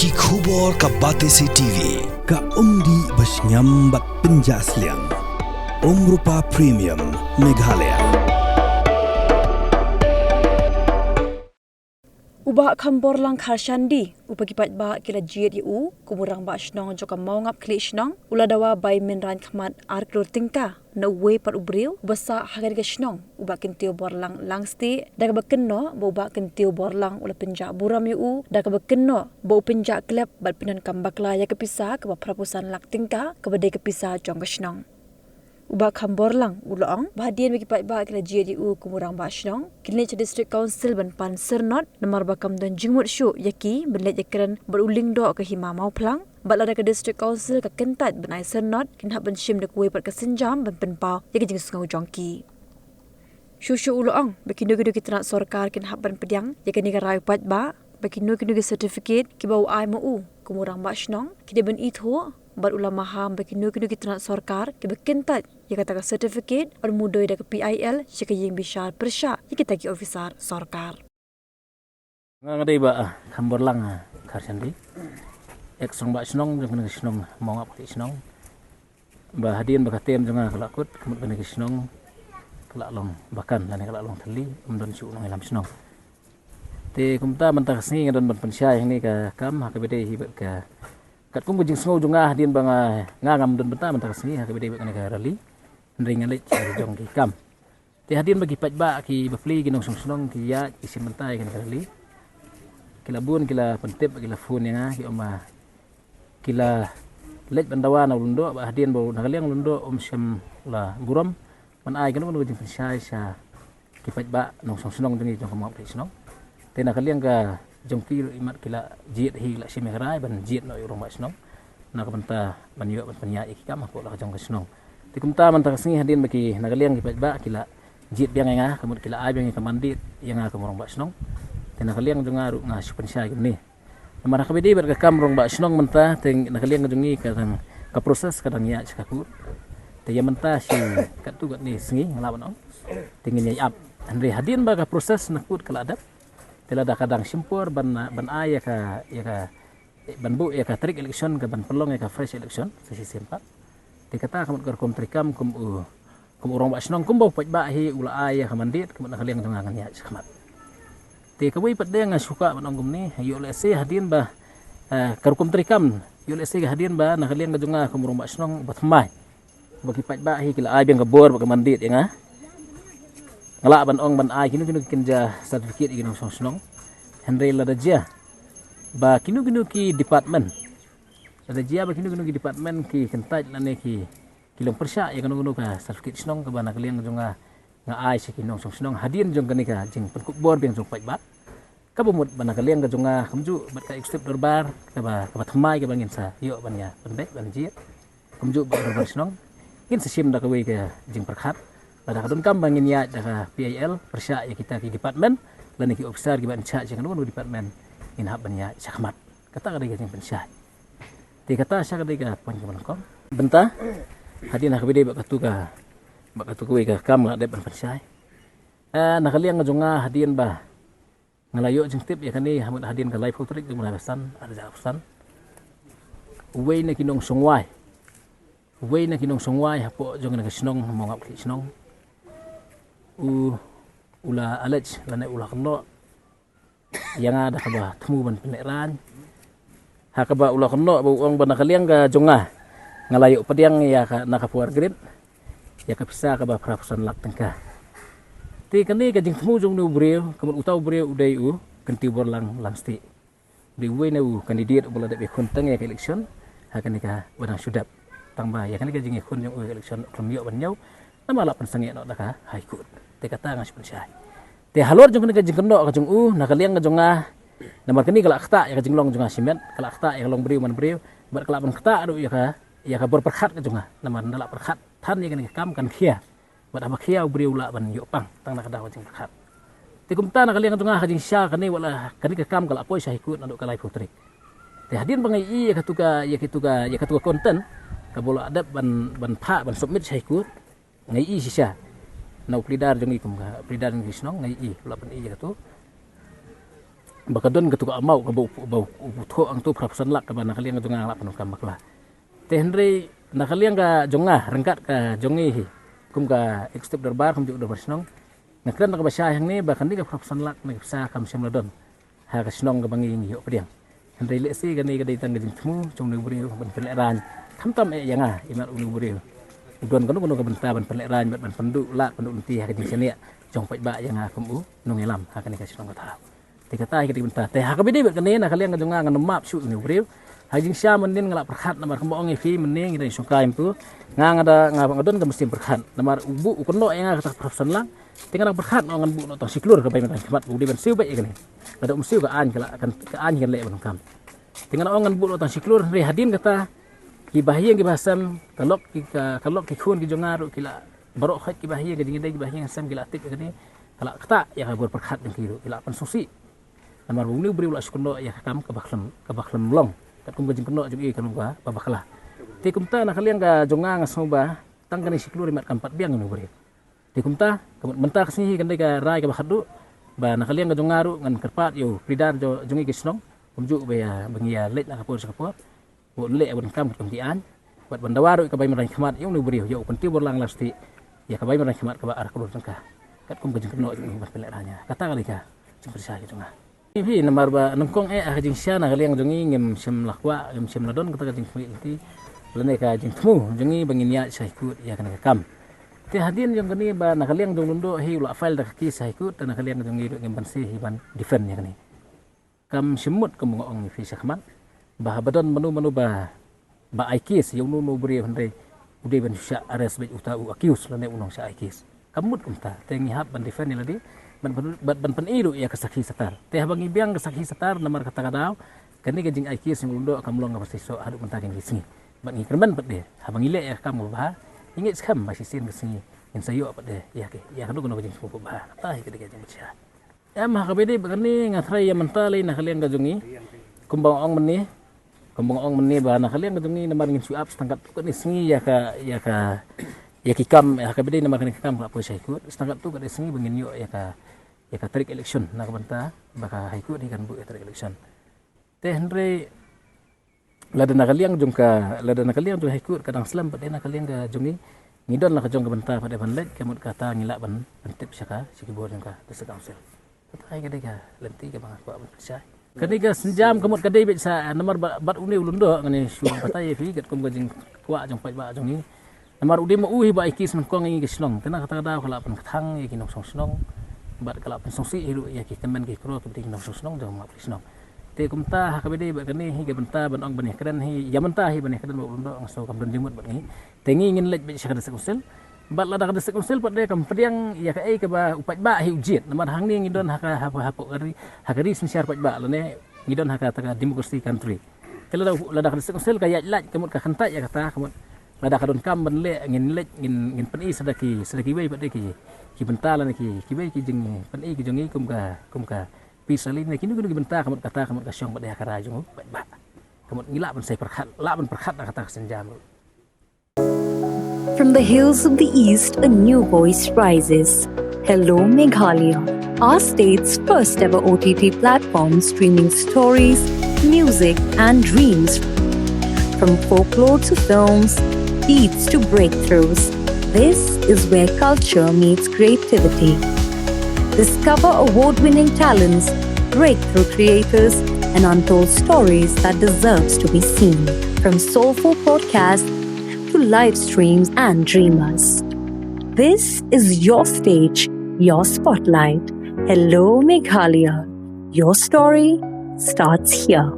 Ki khubor ka Batesi TV. Ka umdi basnyam bak penjaslian. Rupa Premium Meghalaya. Ubah kambor lang kharshandi upagipat ba kila jiet yu kumurang ba shnong joka maungap kli shnong uladawa bay menran khmat arklor tingka na uwe par ubril basa hagar ga shnong ubah kintio borlang langsti daga bakenno bo ubah kintio borlang ula penja buram yu daga bakenno bo penja klep bat pinan kambakla ya kepisa ke prapusan lak tingka ke bade kepisa jong ga shnong Ubah kambor lang ulang bahadian bagi pak kila JDU kumurang bashnong kini district council ban pan sernot nomor bakam dan jingmut syu yaki belet yakran beruling do ke hima mau plang balada ke district council ke kentat benai sernot kinhap ban shim de kuwe pat ke senjam ban penpau yaki jing sungau jongki syu ulang bagi nugi kitrat sorkar kinhap ban pediang yakani ka rai pat ba bagi nugi certificate ki bau ai mu kumurang bashnong kide ban itho bar ulama ham bagi nugi kitrat sorkar ke bekentat ya kata sertifikat or mudoi dak PIL sika ying bishar persya kita ki officer sarkar ngadai ba hambor lang karsandi ek song ba snong jong kena snong mong ap snong ba hadin ba katem jong kalakut kemut kena snong kalak long bakan lan kalak long thali umdon su nang lam snong te kumta mentah sni ngadon ban pensyai ni ka kam ha ka bede hibat ka kat kum jing sngo jong hadin ba ngam don benta mentah sni ha ka bede ka rali ringan lek jong ki kam ti hadin bagi patba ki bafli ki nong song ki ya isim mentai kan kali kila bun kila pentip kila fun yang ki oma kila lek bandawa na lundo ba hadin bo nakaliang lundo syam la guram man ai kan no jing pensai sa ki patba nong song jong jong kamau ki snong te nakaliang ka jong ki imat kila jiet hi la simehrai ban jiet no urong ba snong na ka benta ban yo ban penya ki kam ko la jong ka snong Tikumta mantang singi hadin bagi nagaliang gipat ba kila jit biang nga kamut kila ay biang kamandit yang nga kamurong ba snong tinakaliang jungaru nga supensya gini namara kabidi ber ka kamrong ba snong menta ting nagaliang jungi kadang ka proses kadang ya sikakur te ya menta si katu gat ni singi nglawan on tingin ya ap andre hadin ba ka proses nakut kala adap tela da kadang simpur ban ay ya ka ban bu ya ka trik election ka ban pelong ya ka fresh election sesi sempat dikata kamu ker komtrikam kum urang ba snong kum bau pat ba hi ula aya kamandit kum nak liang jangan ya sekamat te kawi pat de nga suka banong kum ni yo le se hadin ba ker komtrikam yo le se hadin ba nak liang junga kum urang ba snong bat mai bagi pat ba hi kila ay biang kabor ba kamandit ya nga ngala ban ong ban ay kinu kinja certificate igino snong henry ladaja ba kinu ki department ada jia bagi nu department ki kentaj lane ki kilong persya ya kanu ka certificate snong ka bana kaliang jonga nga ai si kinong snong hadin jong kanika jing penkuk bor biang jong pajbat ka bumut bana kaliang ka jonga kamju bat ka ekstip dorbar ka ba thamai ka bangin sa yo banya pendek ban jia kamju ba dorbar snong kin sesim da ka we ka jing perkhat pada kadun kam bangin ya da ka PIL persya ya kita ki department lane ki officer ki ban cha jing kanu department in hab banya sakmat kata ka jing pensya ti kata sya kadai ka pon ka kom benta hadin ha kabide ba katu kuwi ka kam nga de ban persai nakaliang nga hadin ba ngalayo jing tip ya kani hamut hadin ka live photo jing manasan ada afsan uway na kinong songwai hapo jong na snong mo ngap snong ula alej lana ula kno yang ada ka ba temu ban peneran hakaba ulah keno uang bana kaliang ka jonga ngalayo padiang ya ka nakapuar grid ya ka pisa ka ba prapusan lak tengka ti kani ka jing temu jong nu breu kamut utau breu udai kenti bor langsti di we na kandidat bola de kontang ya ka election hakani ka banang sudap tangba ya kani ka jing ikun jong election kemiyo ban nyau nama la pensange no da ka high court te kata ngas pensai te halor jong kani ka jing keno ka jong nakaliang ka jonga namar kini kalau akta ya jinglong junga simen kalau akta ya long beriu man beriu bar kalau ban akta adu ya ka berperkhat ka junga namar ndala perkhat than ya kini kam kan khia bar apa khia beriu la ban yo pang tang nak dah jing perkhat tikum ta nak liang junga jing sya kani wala kani ka kam kalau apoi sya ikut adu kalai putri te hadin bangai i ya katuka konten ka bola adab ban pha ban submit sya ikut ngai i sya nau plidar jungi kum ka plidar ngi snong ngai i la ban i ya katu bakadon ketuk amau ke bau utho ang tu prapsan lak ke bana kalian jonga lak penukam bakla te henry na kalian ga jonga rengkat ka jongi hi kum ka ekstep darbar kum juk darbar snong nakran ka basya yang ni bakan ni ka prapsan lak na sa kam sem ladon ha ka snong ka bangi yo pediang henry le si gani ga daitan ga jingmu jong nu buri ban pelek ran kam tam e yanga imat unu buri udon kanu ka benta ban pelek ran ban pendu lak pendu unti ha ka jing senia jong pai ba yanga kum u nong elam ha ka ni ka snong ka ta Tikatai kita benta teh hakabidi bet kanena kalian ka jonga ngam map su ni breu hajing sya menin ngalak perkhat namar kembong fi mening kita suka impu ngada ngadon ka mesti perkhat namar ubu ukono yang kata profesion lang tinggal perkhat ngan bu no siklur ka bayi kemat budi ben siu baik kene kada mesti ka an kala kan ka an kan le ban kam tinggal ngan bu no siklur re hadin kata ki bahiyang ki basam kalok ki khun ki jonga ru kila barok khat ki bahiyang ki dingin ki bahiyang sam kila atik kene kala kata ya ka perkhat yang kiru kila pan susi namar bumi beri ulas kuno ya kam kabaklam long kat kum gajing kuno juga kan ba babaklah ti kumta na kalian ga jonga ngasoba tangkan siklur mat kampat biang nu beri ti kumta kamut menta kasini kan ga rai ka bakhadu ba na kalian ga jongaru ngan kerpat yo pridar jo jongi kisnong kumju be ya bangia let na kapur sakapur bo le bon kam kumtian buat bandawaru ka bay maran khamat yo nu beri yo penti borlang lasti ya ka bay maran khamat ka ba ar kulur tangka kat kum gajing kuno ba pelek ranya kata kali ka cumpersa gitu nga Ibi namar ba nungkong jing sya na kaliang jongi ngem sem lakwa ngem sem ladon kata jing fui ti lene ka jing tmu jongi banginya saikut ya kana kam ti hadin jong kani ba na kaliang jong lundo hi ula file da ki saikut na kaliang jongi ngem bansi hi ban defend ya kani kam semut kum ngong fi sakman ba badon manu ba aikis yung nu beri hande ude ban sya ares be uta u akius lene unong sya aikis kamut umta tengi hab ban defend ni ladi ban peniru ya kesakhi satar teh bangi biang kesakhi satar namar kata kadau kani gajing aikis yang lundo kamlong ka pasiso hadu mentaging kisni ban ngikerban pede habangi le ya kam ba ingit skam masih sin kisni in sayo pede ya ke ya kadu kono gajing pupu ba ai kede gajing cia ya mah kabede bagani ngatrai ya mentale na kalian gajungi kumbang ong meni ba na kalian gajungi namar ngin suap setangkat kani singi ya ki kam ya kabede namar kani kam ka posai ku setangkat tu kade singi bangin yo ya ka tarik election na kabanta baka haiku ni kan bu tarik election teh henry lada na kaliang jung haiku kadang selam pade na kaliang ga jungi ngidon la ka jong kabanta pade banlet kamut kata ngila ban tip syaka sikibor jung ka desa council tatai kade ga lenti ka bang ban persai kade ga senjam kamut kade be sa nomor bat uni ulundo ngani su patai fi gat kum gajing kwa jong pai ba jungi nomor ude mo uhi ba ikis man ko ngi gisnong tena kata kada kala pan thang iki nok song bat kala pen songsi hiru ya ki kemen ki kro ke ding nok song jong ma prisnong te kumta ha kabede ba kani hi ga benta ban ong bani kran hi ya menta hi bani kran bo lundo ngaso kam don jimut bat ngi tengi ngin lej be sakada sekusel bat lada kada sekusel pat de kam pediang ya ka ai ka ba upat ba hi ujiet namar hang ni ngidon ha ka hakari sinsiar pat ba lene ngidon ha ka ta democracy country kala lada kada sekusel ka ya laj kamut ka khanta ya kata kamut lada kadon kam ban le ngin pen i sedaki bai pat de ki benta lan ki bai ki jeng pen i ki jongi kum ka pisalin kini kudu benta kamut kata kamut ka syong pada kara jung ba kamut ngila ban sai perkhat la ban perkhat kata senjam. From the hills of the east, a new voice rises. Hello Meghalaya, our state's first ever OTT platform streaming stories, music and dreams. From folklore to films, beats to breakthroughs, this is where culture meets creativity. Discover award-winning talents, breakthrough creators, and untold stories that deserves to be seen. From soulful podcasts to live streams and dreamers. This is your stage, your spotlight. Hello Meghalaya. Your story starts here.